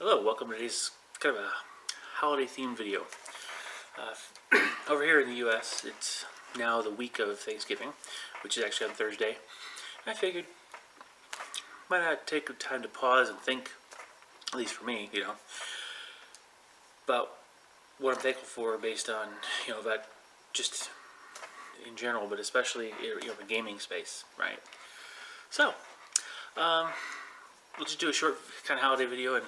Hello, welcome to today's kind of a holiday themed video. Over here in the US, it's now the week of Thanksgiving, which is actually on Thursday. I figured why not take the time to pause and think, at least for me, about what I'm thankful for based on, about just in general, but especially, the gaming space, right? So, we'll just do a short kind of holiday video, and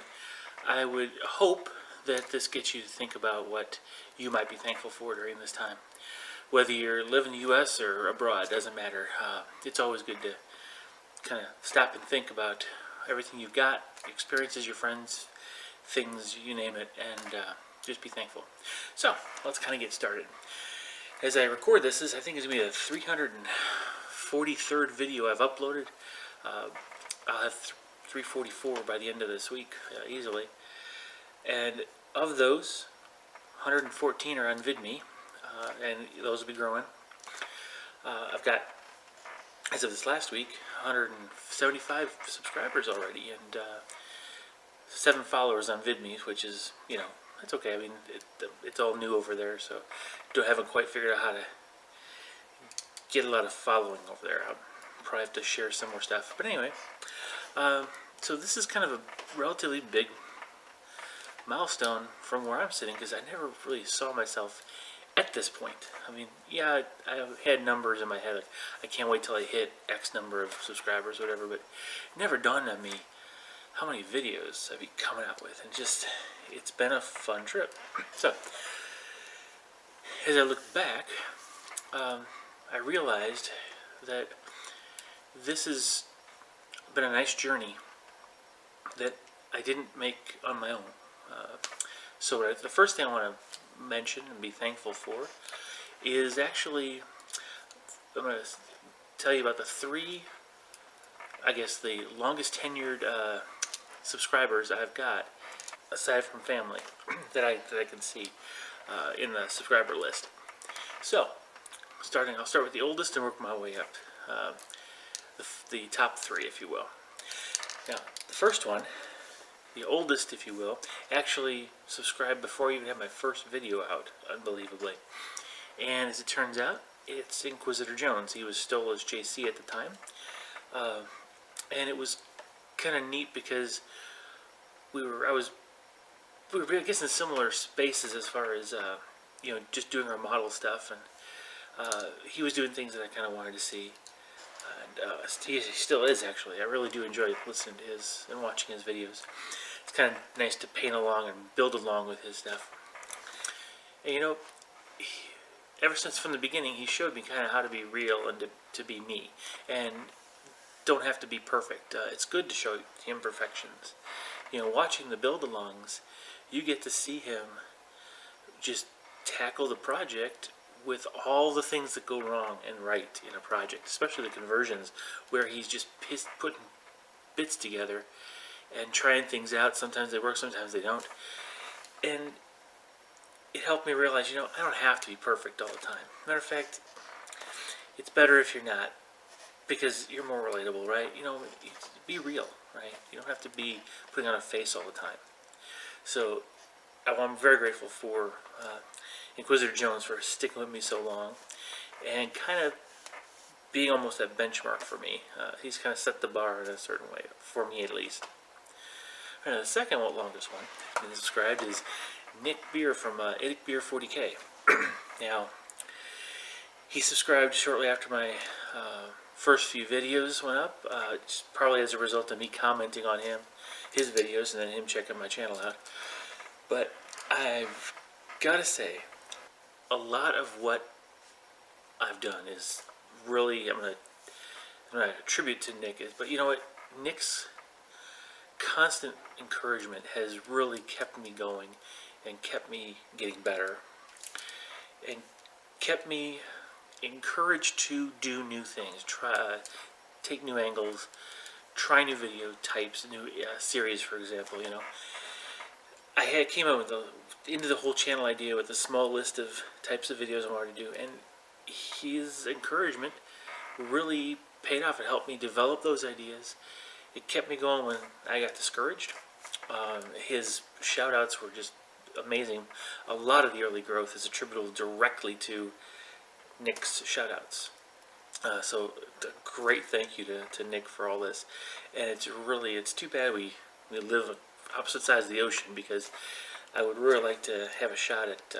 I would hope that this gets you to think about what you might be thankful for during this time. Whether you live in the U.S. or abroad, doesn't matter. It's always good to kind of stop and think about everything you've got, experiences, your friends, things, you name it, and just be thankful. So, let's kind of get started. As I record this, I think is going to be the 343rd video I've uploaded. I'll have 344 by the end of this week, easily. And of those, 114 are on VidMe, and those will be growing. I've got, as of this last week, 175 subscribers already, and 7 followers on VidMe, which is, that's okay. I mean, it's all new over there, so haven't quite figured out how to get a lot of following over there. I'll probably have to share some more stuff. But anyway, so this is kind of a relatively big milestone from where I'm sitting, because I never really saw myself at this point. I mean, yeah, I had numbers in my head, like, I can't wait till I hit X number of subscribers, whatever, but it never dawned on me how many videos I'd be coming out with, and just, it's been a fun trip. So, as I look back, I realized that this has been a nice journey that I didn't make on my own. So the first thing I want to mention and be thankful for is actually, I'm going to tell you about the 3, I guess the longest tenured subscribers I've got, aside from family, that I can see in the subscriber list. So, I'll start with the oldest and work my way up. The top 3, if you will. Now, the first one, the oldest, if you will, actually subscribed before I even had my first video out, unbelievably. And as it turns out, it's Inquisitor Jones. He was still as JC at the time. And it was kind of neat because we were, I guess, in similar spaces as far as, just doing our model stuff. And he was doing things that I kind of wanted to see. And he still is, actually. I really do enjoy listening to his and watching his videos. It's kind of nice to paint along and build along with his stuff. And ever since from the beginning, he showed me kind of how to be real and to be me. And don't have to be perfect. It's good to show the imperfections. Watching the build-alongs, you get to see him just tackle the project with all the things that go wrong and right in a project, especially the conversions, where he's just putting bits together and trying things out. Sometimes they work, sometimes they don't. And it helped me realize, I don't have to be perfect all the time. Matter of fact, it's better if you're not, because you're more relatable, right? Be real, right? You don't have to be putting on a face all the time. So I'm very grateful for Inquisitor Jones for sticking with me so long and kind of being almost that benchmark for me. He's kind of set the bar in a certain way, for me at least. And the second longest one that subscribed is Nick Beer from Idic Beer 40K. Now, he subscribed shortly after my first few videos went up, probably as a result of me commenting on his videos, and then him checking my channel out. But I've got to say, a lot of what I've done is really, I'm going to attribute to Nick. But you know what? Nick's constant encouragement has really kept me going and kept me getting better and kept me encouraged to do new things, take new angles, try new video types, new series, for example. I came up with into the whole channel idea with a small list of types of videos I wanted to do, and his encouragement really paid off. It helped me develop those ideas. It kept me going when I got discouraged, His shout outs were just amazing. A lot of the early growth is attributable directly to Nick's shout outs. So a great thank you to Nick for all this. And it's too bad we live on opposite sides of the ocean, because I would really like to have a shot at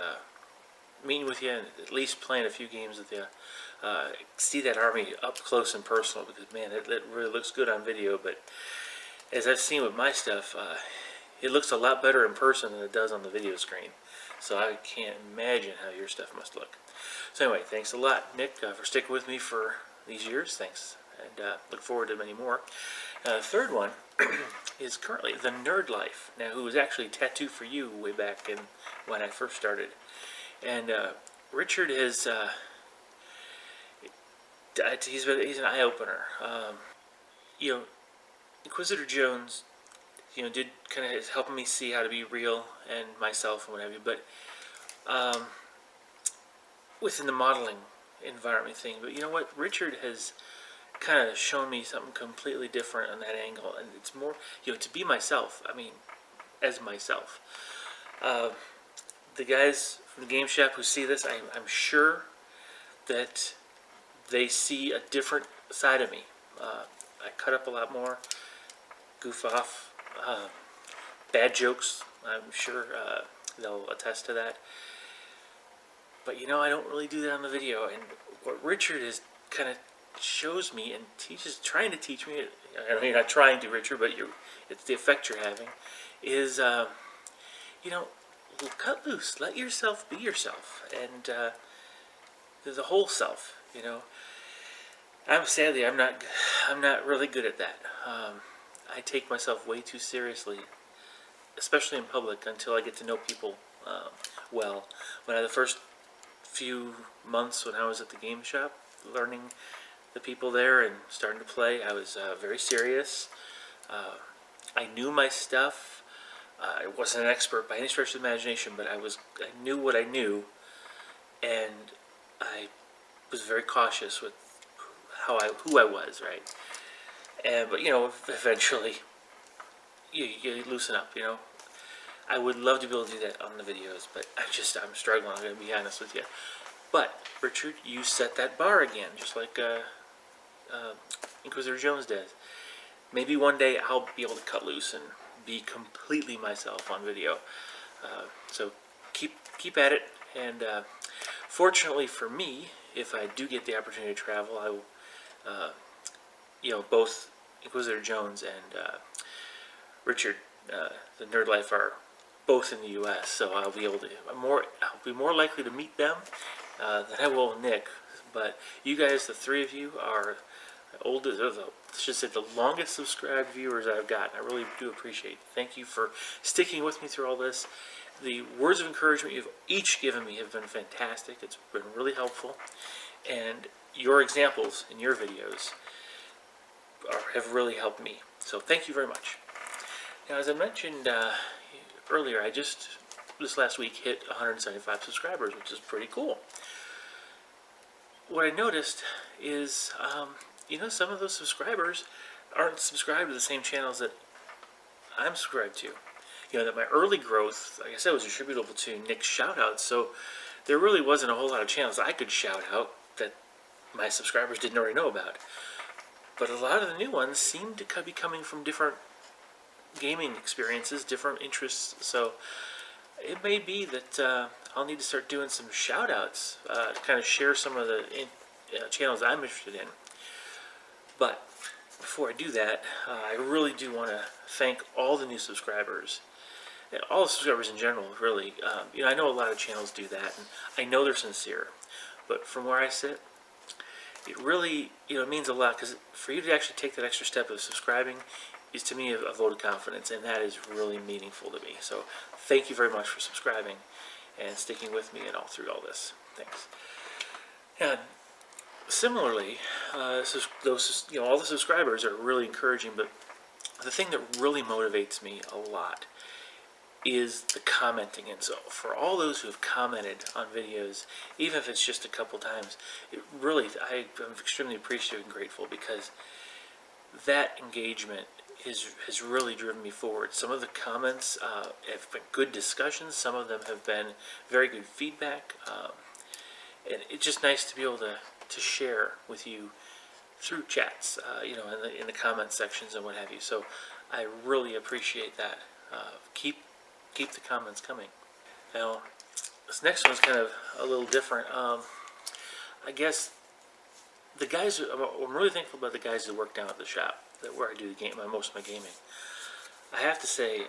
meeting with you and at least playing a few games with you. See that army up close and personal, because man, it really looks good on video, but as I've seen with my stuff, it looks a lot better in person than it does on the video screen. So I can't imagine how your stuff must look. So anyway, thanks a lot, Nick, for sticking with me for these years. Thanks, and look forward to many more. The third one is currently the Nerd Life. Now, who was actually Tattoo for You way back when I first started. And Richard has he's an eye opener. You know, Inquisitor Jones, did kind of helping me see how to be real and myself and what have you. But within the modeling environment thing. But you know what? Richard has kind of shown me something completely different on that angle, and it's more, to be myself. I mean, as myself. The guys from the game shop who see this, I'm sure that they see a different side of me. I cut up a lot more, goof off, bad jokes. I'm sure they'll attest to that. But I don't really do that on the video. And what Richard is kind of shows me and trying to teach me, I mean, you're not trying to, Richard, but it's the effect you're having, is, cut loose, let yourself be yourself, and the whole self, I'm not really good at that. I take myself way too seriously, especially in public, until I get to know people well. The first few months when I was at the game shop, learning the people there and starting to play, I was very serious. I knew my stuff. I wasn't an expert by any stretch of the imagination, but I knew what I knew, and I was very cautious with who I was, right? But eventually you loosen up. I would love to be able to do that on the videos, but I'm struggling. I'm going to be honest with you. But Richard, you set that bar again, just like Inquisitor Jones did. Maybe one day I'll be able to cut loose and be completely myself on video. So keep at it. And fortunately for me, if I do get the opportunity to travel, I will. Both Inquisitor Jones and Richard, the Nerd Life, are both in the U.S., so I'll be more likely to meet them than I will Nick. But you guys, the three of you, are the longest subscribed viewers I've got. I really do appreciate it. Thank you for sticking with me through all this. The words of encouragement you've each given me have been fantastic. It's been really helpful, and your examples in your videos have really helped me. So thank you very much. Now, as I mentioned earlier, I just this last week hit 175 subscribers, which is pretty cool. What I noticed is, some of those subscribers aren't subscribed to the same channels that I'm subscribed to. That my early growth, like I said, was attributable to Nick's shoutouts, so there really wasn't a whole lot of channels I could shout out that my subscribers didn't already know about. But a lot of the new ones seem to be coming from different gaming experiences, different interests, so it may be that I'll need to start doing some shout-outs to kind of share some of the channels I'm interested in. But before I do that, I really do want to thank all the new subscribers, and all the subscribers in general, really. I know a lot of channels do that, and I know they're sincere, but from where I sit, it really, it means a lot, because for you to actually take that extra step of subscribing is, to me, a vote of confidence, and that is really meaningful to me. So thank you very much for subscribing and sticking with me and all through all this. Thanks. And similarly, all the subscribers are really encouraging, but the thing that really motivates me a lot is the commenting. And so for all those who have commented on videos, even if it's just a couple times, I'm extremely appreciative and grateful, because that engagement has really driven me forward. Some of the comments have been good discussions. Some of them have been very good feedback. And it's just nice to be able to share with you through chats, in the comment sections and what have you. So I really appreciate that. Keep the comments coming. Now, this next one's kind of a little different. I guess the guys, I'm really thankful about the guys who work down at the shop, where I do most of my gaming. I have to say,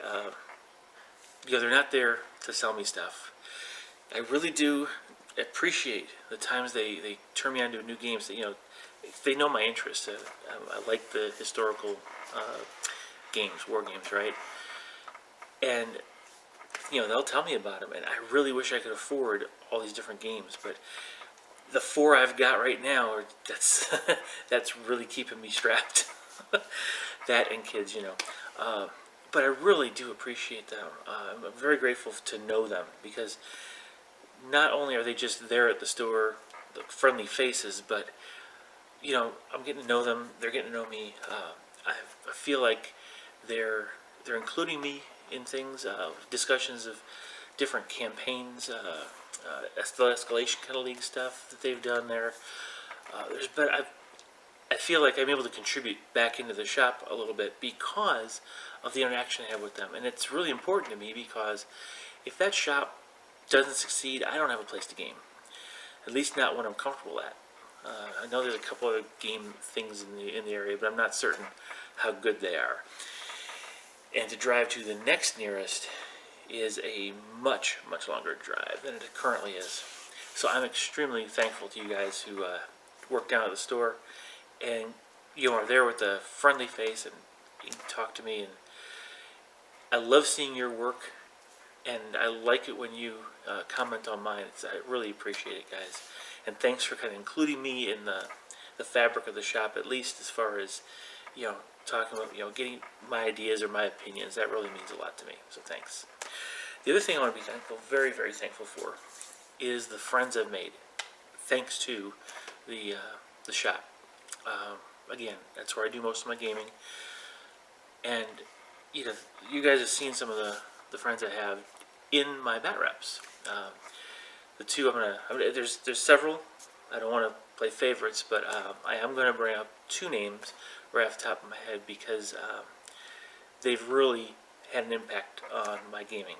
they're not there to sell me stuff. I really do appreciate the times they turn me on to new games that, they know my interest. I like the historical games, war games, right? And they'll tell me about them, and I really wish I could afford all these different games, but the 4 I've got right now, that's that's really keeping me strapped. That and kids, but I really do appreciate them. I'm very grateful to know them, because not only are they just there at the store, the friendly faces, but I'm getting to know them. They're getting to know me. I feel like they're including me in things, discussions of different campaigns, the escalation kind of league stuff that they've done there. I feel like I'm able to contribute back into the shop a little bit because of the interaction I have with them, and it's really important to me, because if that shop doesn't succeed, I don't have a place to game. At least not when I'm comfortable at. I know there's a couple other game things in the area, but I'm not certain how good they are. And to drive to the next nearest is a much, much longer drive than it currently is. So I'm extremely thankful to you guys who work down at the store and are there with a friendly face and you can talk to me. And I love seeing your work, and I like it when you comment on mine. I really appreciate it, guys. And thanks for kind of including me in the fabric of the shop, at least as far as talking about getting my ideas or my opinions. That really means a lot to me. So thanks. The other thing I want to be thankful, very, very thankful for, is the friends I've made, thanks to the shop. Again, that's where I do most of my gaming. And you guys have seen some of the friends I have in my bat reps. The two there's several. I don't want to play favorites, but I am going to bring up 2 names right off the top of my head, because they've really had an impact on my gaming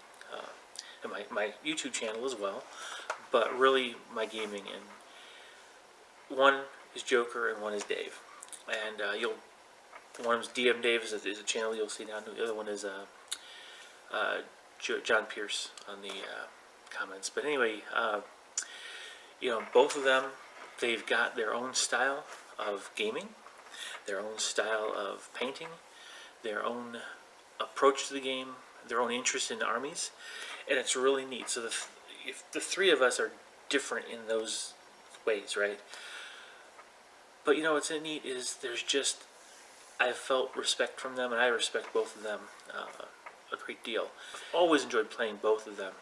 and my YouTube channel as well, but really my gaming. And one is Joker and one is Dave. And one is DM Dave is a channel you'll see down. The other one is John Pierce on the comments. But anyway, both of them, they've got their own style of gaming, their own style of painting, their own approach to the game, their own interest in armies, and it's really neat. So if the 3 of us are different in those ways, right? But what's neat is I've felt respect from them, and I respect both of them a great deal. I've always enjoyed playing both of them.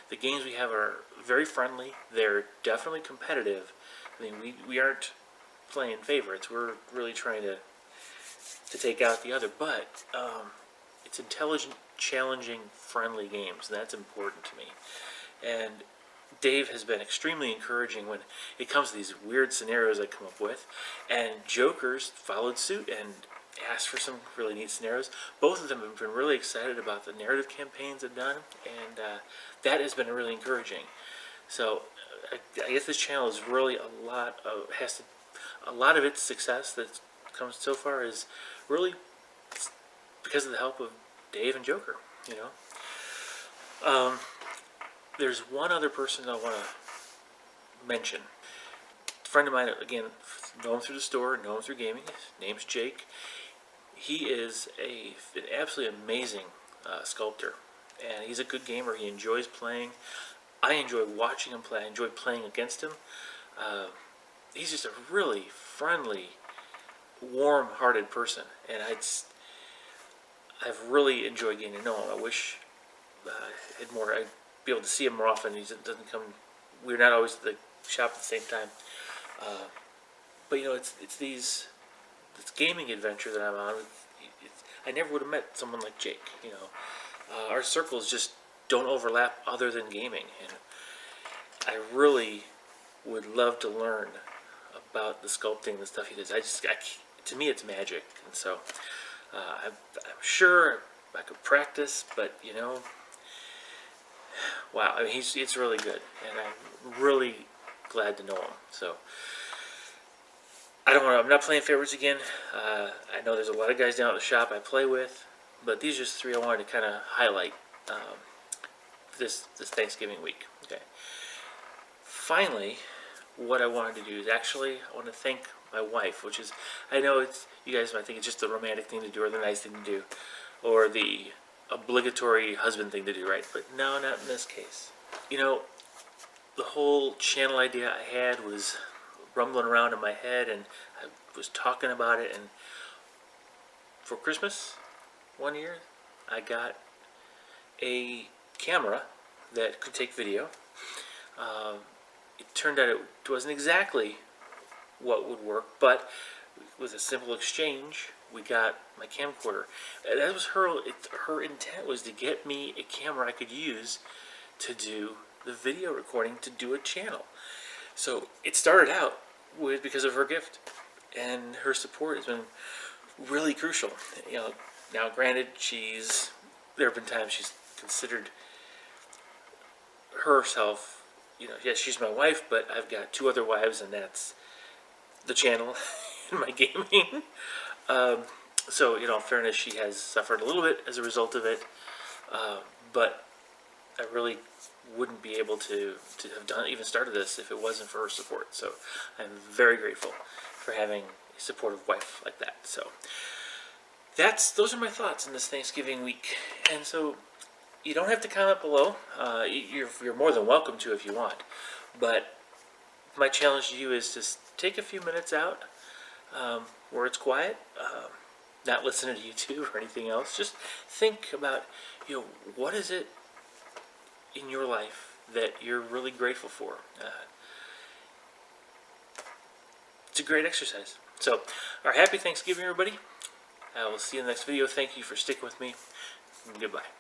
The games we have are very friendly. They're definitely competitive. I mean, we aren't playing favorites. We're really trying to take out the other, but it's intelligent, challenging, friendly games, and that's important to me. And Dave has been extremely encouraging when it comes to these weird scenarios I come up with, and Joker's followed suit and asked for some really neat scenarios. Both of them have been really excited about the narrative campaigns I've done, and that has been really encouraging. So I guess this channel is really a lot of its success that comes so far is really because of the help of Dave and Joker. There's one other person I want to mention. A friend of mine, again, know him through the store, know him through gaming. His name's Jake. He is an absolutely amazing sculptor, and he's a good gamer. He enjoys playing. I enjoy watching him play. I enjoy playing against him. He's just a really friendly, warm-hearted person, and I've really enjoyed getting to know him. I wish I'd be able to see him more often. He doesn't come. We're not always at the shop at the same time. But it's this gaming adventure that I'm on. I never would have met someone like Jake. Our circles just don't overlap other than gaming, and I really would love to learn about the sculpting, the stuff he does. To me, it's magic, and so I'm sure I could practice, but wow, I mean, it's really good, and I'm really glad to know him. So I'm not playing favorites again. I know there's a lot of guys down at the shop I play with, but these are just three I wanted to kind of highlight this Thanksgiving week. Okay. Finally, what I wanted to do is I want to thank my wife, which is, I know you guys might think it's just the romantic thing to do or the nice thing to do or the obligatory husband thing to do, right? But no, not in this case. The whole channel idea I had was rumbling around in my head, and I was talking about it, and for Christmas one year I got a camera that could take video. It turned out it wasn't exactly what would work, but with a simple exchange we got my camcorder. That was her intent, was to get me a camera I could use to do the video recording, to do a channel. So it started out because of her gift, and her support has been really crucial. Now granted, there have been times she's considered herself, yes, she's my wife, but I've got two other wives, and that's the channel and my gaming. So, in fairness, she has suffered a little bit as a result of it, but I really wouldn't be able to have even started this if it wasn't for her support. So I'm very grateful for having a supportive wife like that. So those are my thoughts in this Thanksgiving week. And so you don't have to comment below. You're more than welcome to if you want. But my challenge to you is just take a few minutes out where it's quiet, not listening to YouTube or anything else. Just think about, what is it in your life that you're really grateful for. It's a great exercise. So, happy Thanksgiving, everybody. I will see you in the next video. Thank you for sticking with me. Goodbye.